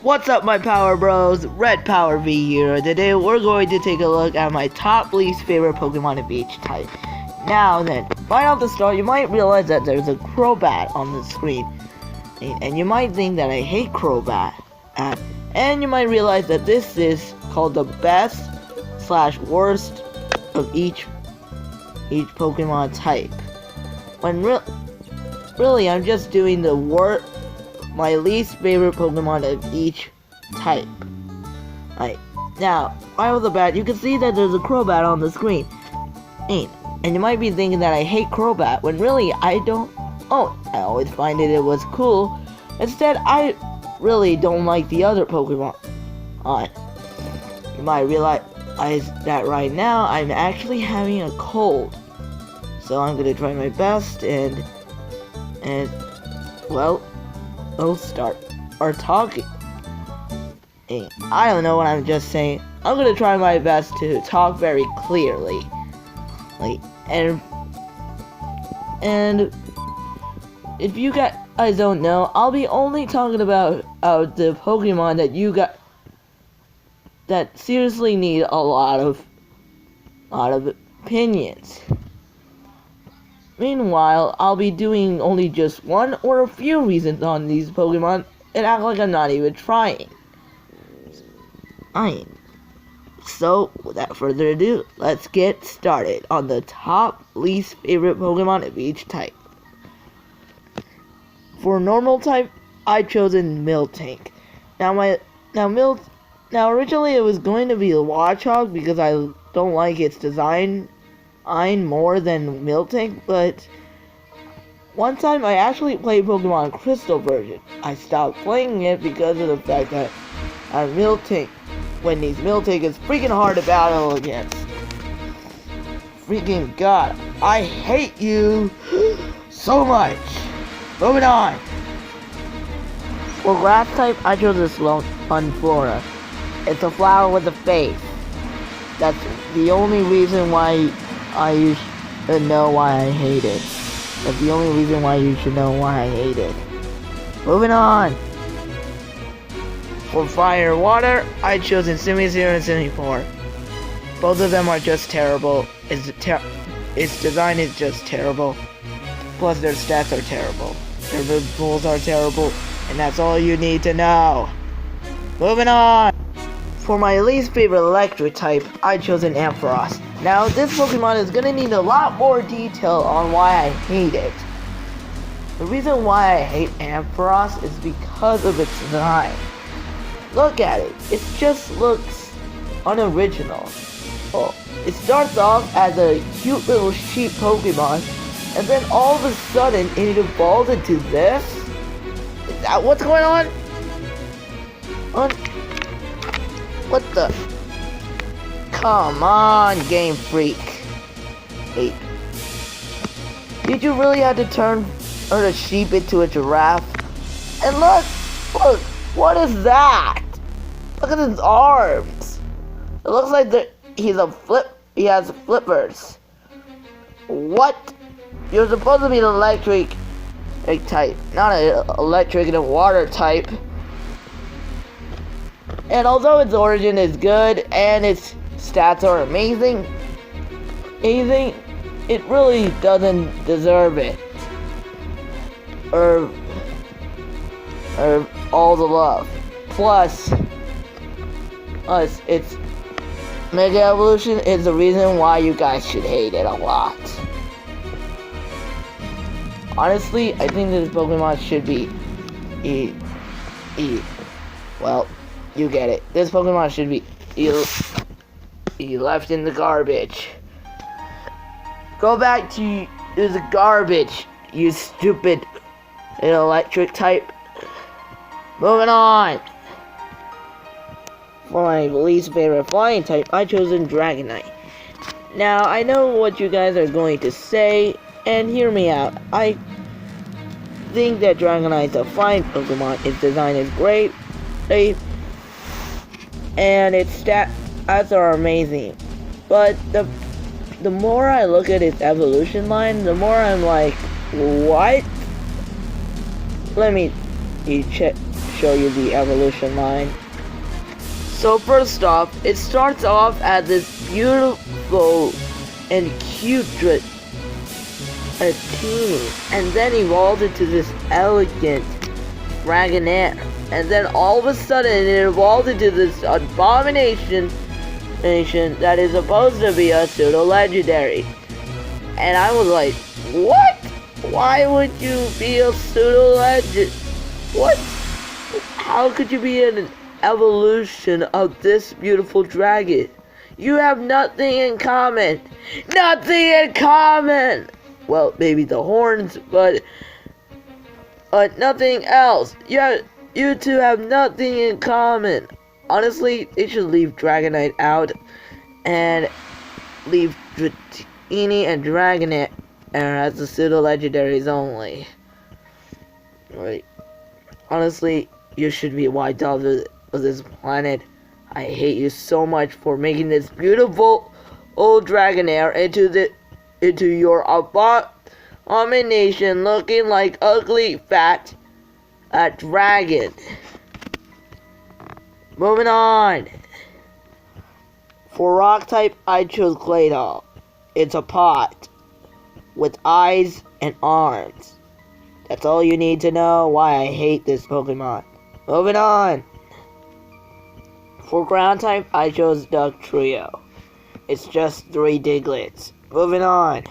What's up, my Power Bros? Red Power V here. Today we're going to take a look at my top least favorite Pokemon of each type. Now then, right off the start, you might realize that there's a Crobat on the screen. And you might think that I hate Crobat. And you might realize that this is called the best / worst of each Pokemon type. When really, I'm just doing the my least favorite Pokemon of each type. Now, right off the bat, you can see that there's a Crobat on the screen. And you might be thinking that I hate Crobat, when really I don't. Oh, I always find it was cool. Instead, I really don't like the other Pokemon. You might realize that right now I'm actually having a cold. So I'm gonna try my best and well, we'll start our talking. I don't know what I'm just saying. I'm gonna try my best to talk very clearly. And if you guys don't know, I'll be only talking about the Pokemon that seriously need a lot of opinions. Meanwhile, I'll be doing only just one or a few reasons on these Pokemon and act like I'm not even trying. So, without further ado, let's get started on the top least favorite Pokemon of each type. For normal type, I've chosen Miltank. Now originally it was going to be a Watchog because I don't like its design more than Miltank, but one time I actually played Pokemon Crystal version. I stopped playing it because of the fact that Miltank is freaking hard to battle against. Freaking God, I hate you so much. Moving on. For grass type, I chose this Unflora. It's a flower with a face. That's the only reason why you should know why I hate it. That's the only reason why you should know why I hate it. Moving on. For fire and water, I chose Simi0 and Simi4. Both of them are just terrible. Its design is just terrible. Plus their stats are terrible. Their move pools are terrible. And that's all you need to know. Moving on. For my least favorite electric type, I chose an Ampharos. Now, this Pokemon is gonna need a lot more detail on why I hate it. The reason why I hate Ampharos is because of its design. Look at it. It just looks unoriginal. Oh, it starts off as a cute little sheep Pokemon, and then all of a sudden it evolves into this? Is that what's going on? What the? Come on, Game Freak. Hey. Did you really have to turn a sheep into a giraffe? And look, what is that? Look at his arms. It looks like he has flippers. What? You're supposed to be an electric type, not an electric and a water type. And although its origin is good and its stats are amazing, it really doesn't deserve it. Or all the love. Plus its Mega Evolution is the reason why you guys should hate it a lot. Honestly, I think this Pokemon should be well, you get it. This Pokemon should be left in the garbage. Go back to the garbage, you stupid electric type. Moving on. For my least favorite flying type, I chosen Dragonite. Now, I know what you guys are going to say, and hear me out. I think that Dragonite's a flying Pokemon. Its design is great, and its stats are amazing. But the more I look at its evolution line, the more I'm like, what? Let me show you the evolution line. So first off, it starts off as this beautiful and cute teeny, and then evolves into this elegant Dragonair, and then all of a sudden it evolved into this abomination that is supposed to be a pseudo-legendary. And I was like, what? Why would you be a pseudo-legend? What? How could you be an evolution of this beautiful dragon? You have nothing in common. Nothing in common! Well, maybe the horns, but nothing else. You two have nothing in common. Honestly, they should leave Dragonite out and leave Dratini and Dragonair as the pseudo-legendaries only. Right. Honestly, you should be wiped off of this planet. I hate you so much for making this beautiful old Dragonair into your abomination looking like ugly fat dragon. Moving on. For rock type, I chose Claydol. It's a pot with eyes and arms. That's all you need to know why I hate this Pokemon. Moving on. For ground type, I chose Duck Trio. It's just 3 Digletts. Moving on.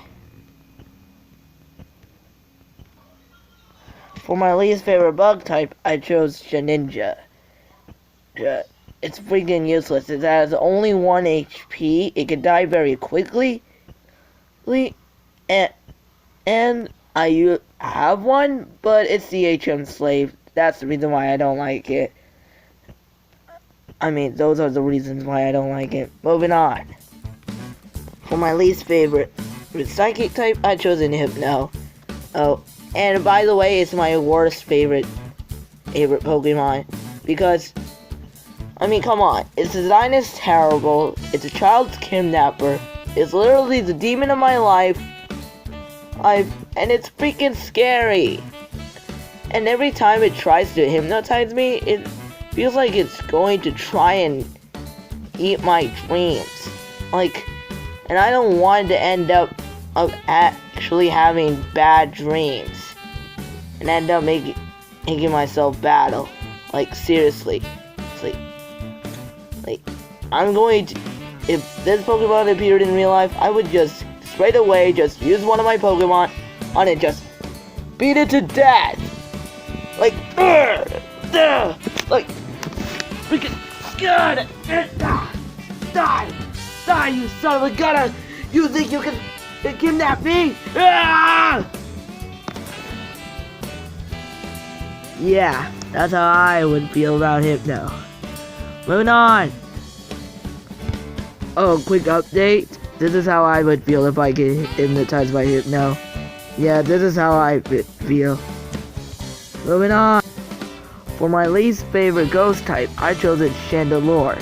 For my least favorite bug type, I chose Shedinja. It's freaking useless. It has only 1 HP. It can die very quickly. And I have one, but it's the HM Slave. That's the reason why I don't like it. I mean, those are the reasons why I don't like it. Moving on. For my least favorite Psychic type, I chose an Hypno. Oh, and by the way, it's my worst favorite Pokemon. Because, I mean, come on. Its design is terrible. It's a child's kidnapper. It's literally the demon of my life. And it's freaking scary. And every time it tries to hypnotize me, it feels like it's going to try and eat my dreams. And I don't want to end up of actually having bad dreams and end up making myself battle. Seriously. I'm going to, if this Pokemon appeared in real life, I would just straight away just use one of my Pokemon on it, just beat it to death. Freaking God! Die, you son of a gun! You think you can kidnap me? Yeah, that's how I would feel about Hypno. Moving on. Oh, quick update. This is how I would feel if I get hypnotized by Hypno. Yeah, this is how I feel. Moving on. For my least favorite ghost type, I chose it Chandelure.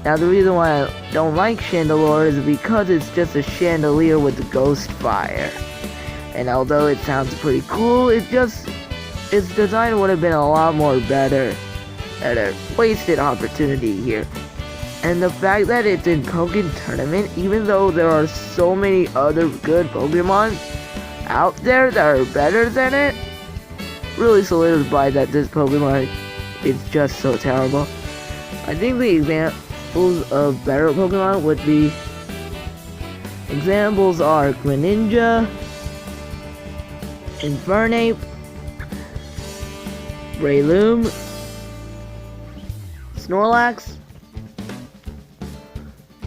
Now the reason why I don't like Chandelure is because it's just a chandelier with ghost fire. And although it sounds pretty cool, its design would have been a lot more better. At a wasted opportunity here. And the fact that it's in Pokken Tournament, even though there are so many other good Pokemon out there that are better than it, really solidifies that this Pokemon is just so terrible. I think the examples of better Pokemon would be, examples are Greninja, Infernape, Breloom, Snorlax,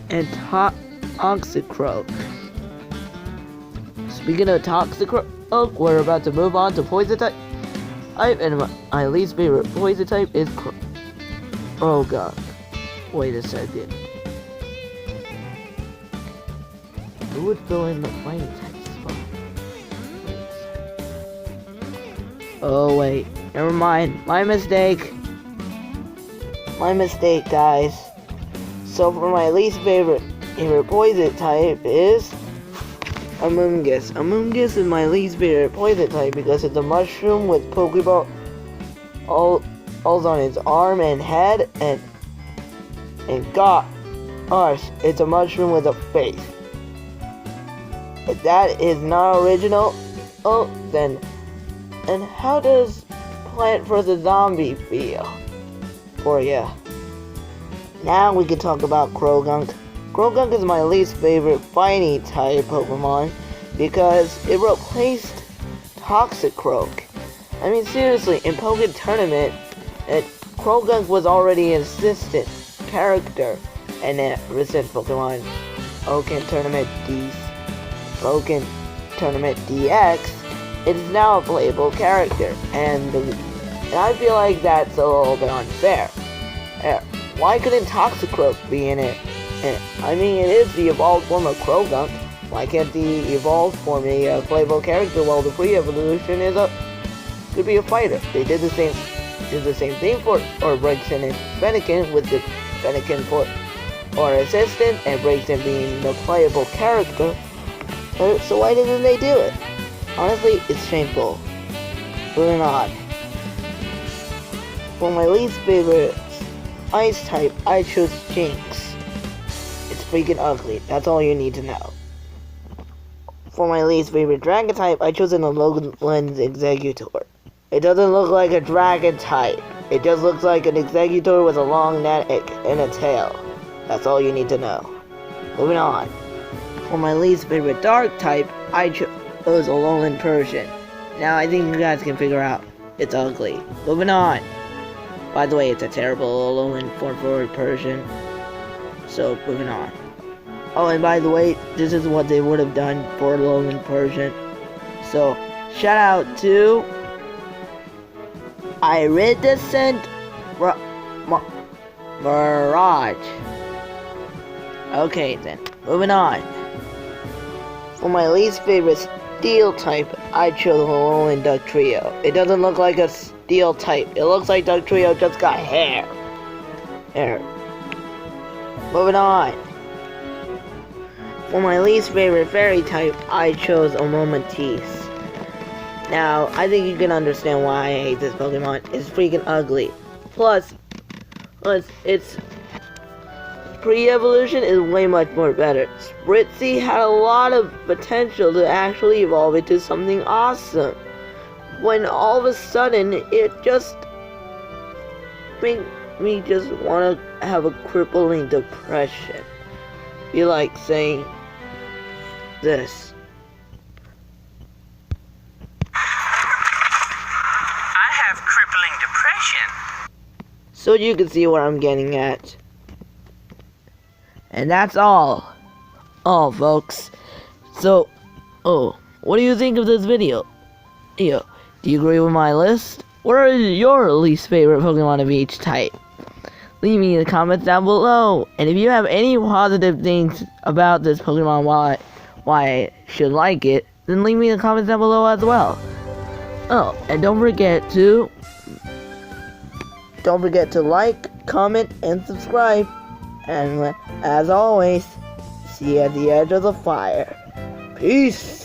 and Toxicroak. Speaking of Toxicroak, we're about to move on to Poison type. And my least favorite Poison type is oh god. Wait a second. Who would fill in the flame type spot? Oh wait, never mind. My mistake. My mistake, guys. So for my least favorite Poison type is Amoonguss. Amoonguss is my least favorite Poison type because it's a mushroom with Pokeball also on its arm and head, and gosh, it's a mushroom with a face. If that is not original, then and how does Plant vs. Zombie feel for ya? Now we can talk about Croagunk. Croagunk is my least favorite fighting type Pokemon because it replaced Toxicroak. I mean, seriously, in Pokken Tournament, Croagunk was already an assistant character, and in recent Pokemon Pokken Tournament DX, it is now a playable character, and I feel like that's a little bit unfair. Why couldn't Toxicroak be in it? I mean, it is the evolved form of Croagunk. Why can't the evolved form be a playable character while the pre-evolution could be a fighter? They did the same thing for Braixen and Fennekin, with the Fennekin for assistant and Braixen being the playable character. So why didn't they do it? Honestly, it's shameful. Moving on. For my least favorite ice type, I chose Jinx. It's freaking ugly. That's all you need to know. For my least favorite dragon type, I chose an Alolan Executor. It doesn't look like a dragon type. It just looks like an Executor with a long neck and a tail. That's all you need to know. Moving on. For my least favorite dark type, I chose Alolan Persian. Now I think you guys can figure out it's ugly. Moving on. By the way, it's a terrible Alolan form for Persian. So, moving on. Oh, and by the way, this is what they would have done for Alolan Persian. So, shout out to Iridescent Mirage. Okay then, moving on. For my least favorite steel type, I chose Alolan Ductrio. It doesn't look like a steel type. It looks like Ductrio just got hair. Moving on. For my least favorite fairy type, I chose Amomatisse. Now, I think you can understand why I hate this Pokemon. It's freaking ugly. Plus its pre-evolution is way much more better. Spritzy had a lot of potential to actually evolve into something awesome. When all of a sudden, it just made me just want to have a crippling depression. Be like saying this. I have crippling depression. So you can see what I'm getting at. And that's all. All, folks. So, what do you think of this video? Do you agree with my list? What are your least favorite Pokemon of each type? Leave me in the comments down below. And if you have any positive things about this Pokemon, why I should like it, then leave me in the comments down below as well. Oh, and don't forget to like, comment, and subscribe. And as always, see you at the edge of the fire. Peace.